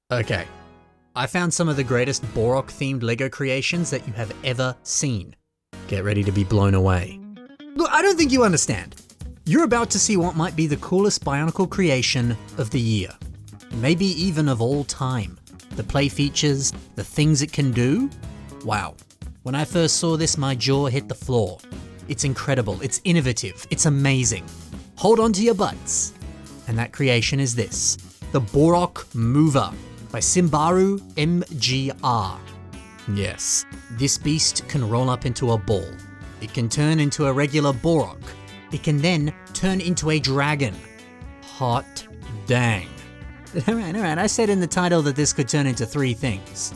Okay, I found some of the greatest Bohrok-themed LEGO creations that you have ever seen. Get ready to be blown away. Look, I don't think you understand. You're about to see what might be the coolest Bionicle creation of the year. Maybe even of all time. The play features, the things it can do. Wow. When I first saw this, my jaw hit the floor. It's incredible, it's innovative, it's amazing. Hold on to your butts. And that creation is this, the Bohrok-Muva by Simbaru MGR. Yes, this beast can roll up into a ball. It can turn into a regular Bohrok. It can then turn into a dragon. Hot dang. Alright, I said in the title that this could turn into 3 things.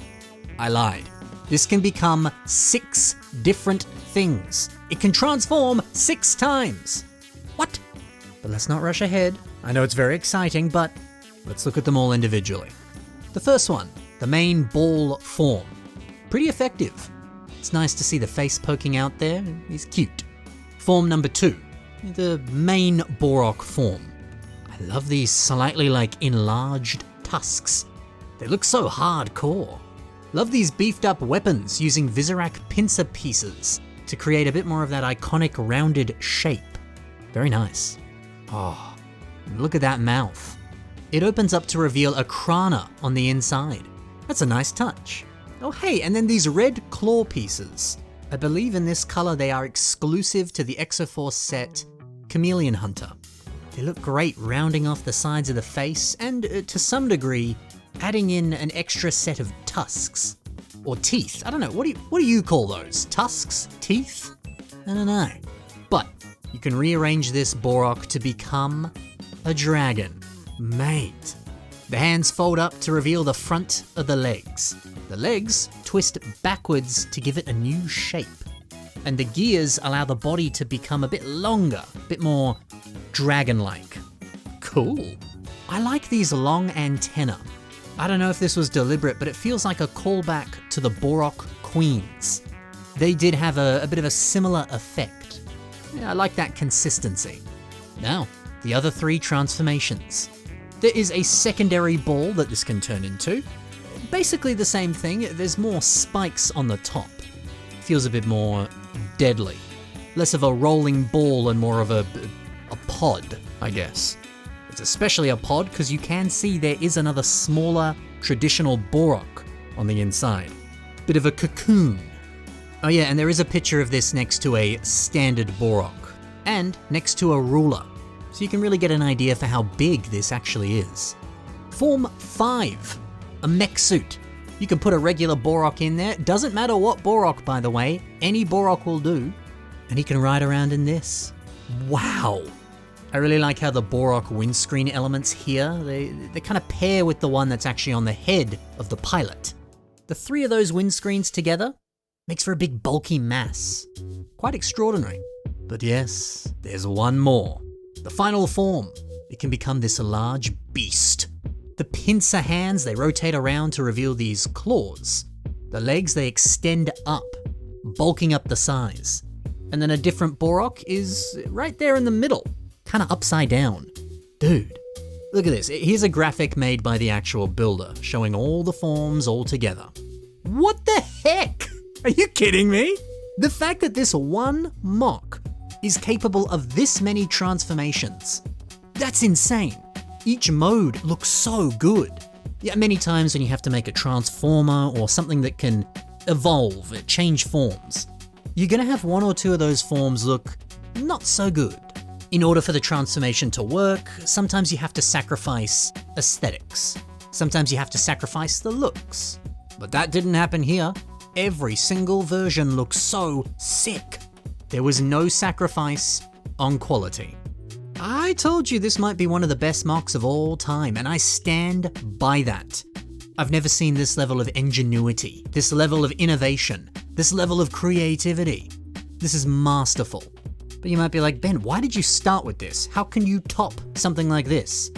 I lied. This can become 6 different things. It can transform 6 times. What? But let's not rush ahead. I know it's very exciting, but let's look at them all individually. The first one, the main ball form. Pretty effective. It's nice to see the face poking out there. He's cute. Form number 2, the main Bohrok form. I love these slightly enlarged tusks. They look so hardcore. Love these beefed up weapons using Visorak pincer pieces to create a bit more of that iconic rounded shape. Very nice. Oh, look at that mouth. It opens up to reveal a crana on the inside. That's a nice touch. Oh hey, and then these red claw pieces. I believe in this color they are exclusive to the Exo-Force set Chameleon Hunter. They look great rounding off the sides of the face and, to some degree, adding in an extra set of tusks. Or teeth, I don't know, what do you call those? Tusks? Teeth? I don't know. But you can rearrange this Bohrok to become a dragon. Mate. The hands fold up to reveal the front of the legs. The legs twist backwards to give it a new shape. And the gears allow the body to become a bit longer, a bit more dragon-like. Cool. I like these long antennae. I don't know if this was deliberate, but it feels like a callback to the Bohrok Queens. They did have a bit of a similar effect. Yeah, I like that consistency. Now, the other 3 transformations. There is a secondary ball that this can turn into. Basically the same thing, there's more spikes on the top. Feels a bit more deadly. Less of a rolling ball and more of a pod, I guess. It's especially a pod because you can see there is another smaller, traditional Bohrok on the inside. Bit of a cocoon. Oh yeah, and there is a picture of this next to a standard Bohrok, and next to a ruler. So you can really get an idea for how big this actually is. Form 5, a mech suit. You can put a regular Bohrok in there. Doesn't matter what Bohrok, by the way. Any Bohrok will do. And he can ride around in this. Wow. I really like how the Bohrok windscreen elements here, they kind of pair with the one that's actually on the head of the pilot. The 3 of those windscreens together makes for a big bulky mass. Quite extraordinary. But yes, there's one more. The final form. It can become this large beast. The pincer hands, they rotate around to reveal these claws. The legs, they extend up, bulking up the size. And then a different Bohrok is right there in the middle, kind of upside down. Dude, look at this. Here's a graphic made by the actual builder, showing all the forms all together. What the heck? Are you kidding me? The fact that this one MOC is capable of this many transformations, that's insane. Each mode looks so good. Yeah, many times when you have to make a transformer or something that can evolve, change forms, you're gonna have 1 or 2 of those forms look not so good. In order for the transformation to work, sometimes you have to sacrifice aesthetics. Sometimes you have to sacrifice the looks. But that didn't happen here. Every single version looks so sick. There was no sacrifice on quality. I told you this might be one of the best MOCs of all time, and I stand by that. I've never seen this level of ingenuity, this level of innovation, this level of creativity. This is masterful. But you might be like, Ben, why did you start with this? How can you top something like this?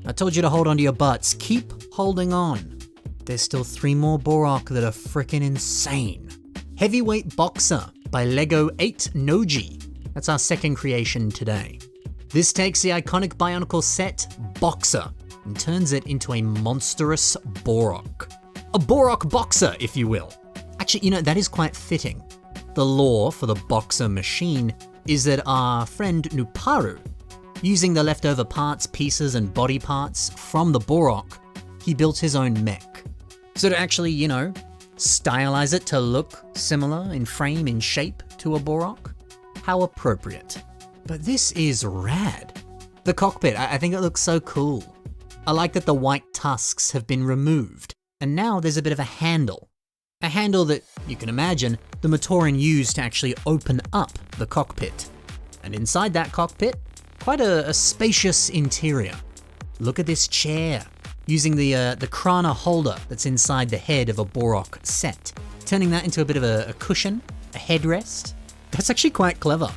I told you to hold onto your butts. Keep holding on. There's still 3 more Bohrok that are frickin' insane. Heavyweight Boxer by LEGO 8 Noji. That's our second creation today. This takes the iconic Bionicle set, Boxer, and turns it into a monstrous Bohrok. A Bohrok boxer, if you will. Actually, that is quite fitting. The lore for the boxer machine is that our friend Nuparu, using the leftover parts, pieces, and body parts from the Bohrok, he built his own mech. So to actually, stylize it to look similar in frame, in shape to a Bohrok, how appropriate. But this is rad. The cockpit, I think it looks so cool. I like that the white tusks have been removed, and now there's a bit of a handle. A handle that, you can imagine, the Matoran used to actually open up the cockpit. And inside that cockpit, quite a spacious interior. Look at this chair, using the Krana holder that's inside the head of a Bohrok set, turning that into a bit of a cushion, a headrest. That's actually quite clever.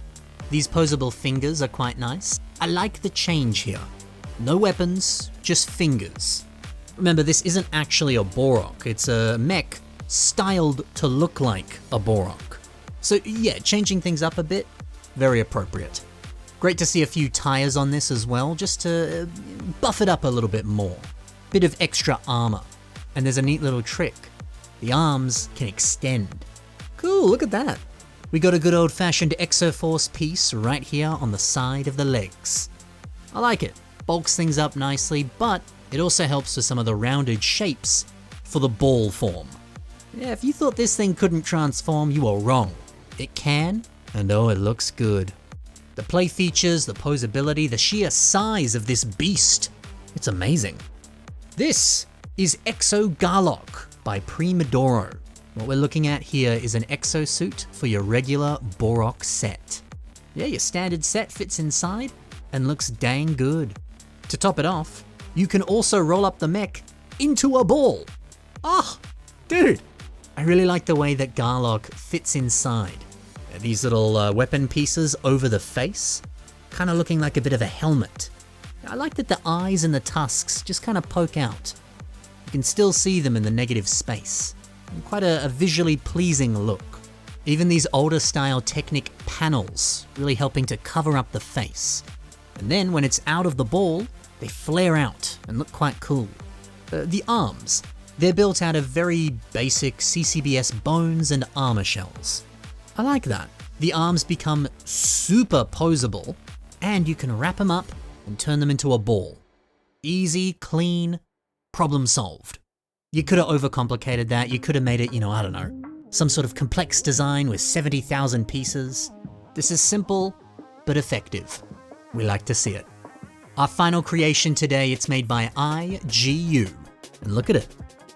These posable fingers are quite nice. I like the change here. No weapons, just fingers. Remember, this isn't actually a Bohrok, it's a mech styled to look like a Bohrok. So yeah, changing things up a bit, very appropriate. Great to see a few tires on this as well, just to buff it up a little bit more. Bit of extra armor. And there's a neat little trick. The arms can extend. Cool, look at that. We got a good old-fashioned Exo-Force piece right here on the side of the legs. I like it. Bulks things up nicely, but it also helps with some of the rounded shapes for the ball form. Yeah, if you thought this thing couldn't transform, you are wrong. It can, and oh, it looks good. The play features, the posability, the sheer size of this beast. It's amazing. This is Exo-Gahlok by Primodoro. What we're looking at here is an exosuit for your regular Bohrok set. Yeah, your standard set fits inside and looks dang good. To top it off, you can also roll up the mech into a ball. Oh, dude. I really like the way that Gahlok fits inside. These little weapon pieces over the face, kind of looking like a bit of a helmet. I like that the eyes and the tusks just kind of poke out. You can still see them in the negative space. And quite a visually pleasing look. Even these older style Technic panels really helping to cover up the face. And then when it's out of the ball, they flare out and look quite cool. The arms. They're built out of very basic CCBS bones and armor shells. I like that. The arms become super posable, and you can wrap them up and turn them into a ball. Easy, clean, problem solved. You could have overcomplicated that. You could have made it, I don't know, some sort of complex design with 70,000 pieces. This is simple, but effective. We like to see it. Our final creation today, it's made by IGU. And look at it.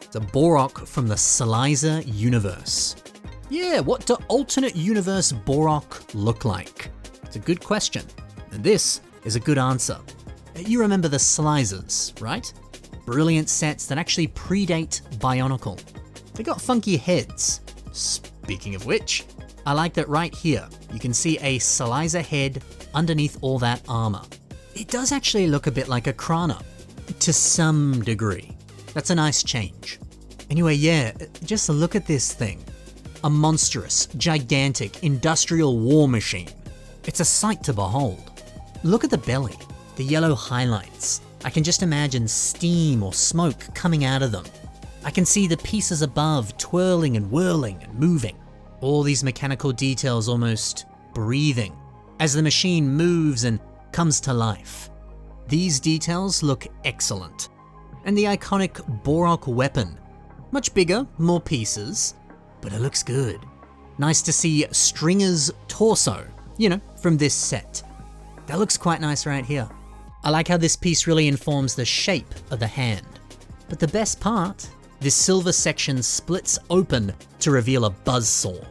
It's a Bohrok from the Slizer universe. Yeah, what do alternate universe Bohrok look like? It's a good question, and this is a good answer. You remember the Slizers, right? Brilliant sets that actually predate Bionicle. They got funky heads. Speaking of which, I like that right here, you can see a Slizer head underneath all that armor. It does actually look a bit like a Krana, to some degree. That's a nice change. Anyway, yeah, just look at this thing. A monstrous, gigantic, industrial war machine. It's a sight to behold. Look at the belly, the yellow highlights. I can just imagine steam or smoke coming out of them. I can see the pieces above twirling and whirling and moving. All these mechanical details almost breathing as the machine moves and comes to life. These details look excellent. And the iconic Bohrok weapon. Much bigger, more pieces, but it looks good. Nice to see Stringer's torso, from this set. That looks quite nice right here. I like how this piece really informs the shape of the hand. But the best part, this silver section splits open to reveal a buzzsaw.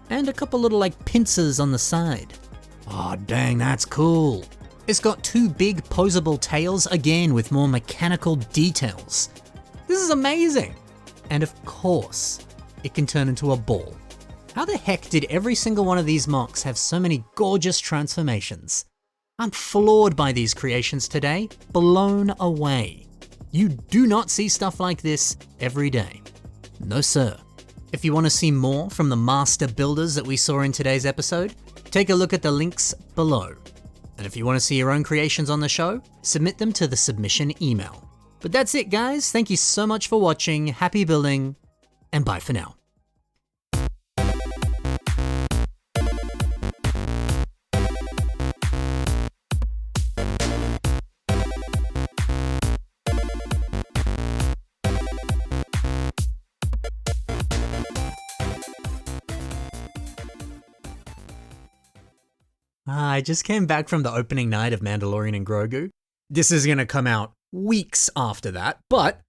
And a couple little pincers on the side. Oh dang, that's cool. It's got two big posable tails, again with more mechanical details. This is amazing. And of course, it can turn into a ball. How the heck did every single one of these MOCs have so many gorgeous transformations? I'm floored by these creations today, blown away. You do not see stuff like this every day. No sir. If you want to see more from the master builders that we saw in today's episode, take a look at the links below. And if you want to see your own creations on the show, submit them to the submission email. But that's it, guys. Thank you so much for watching. Happy building, and bye for now. I just came back from the opening night of Mandalorian and Grogu. This is gonna come out weeks after that, but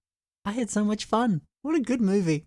I had so much fun. What a good movie.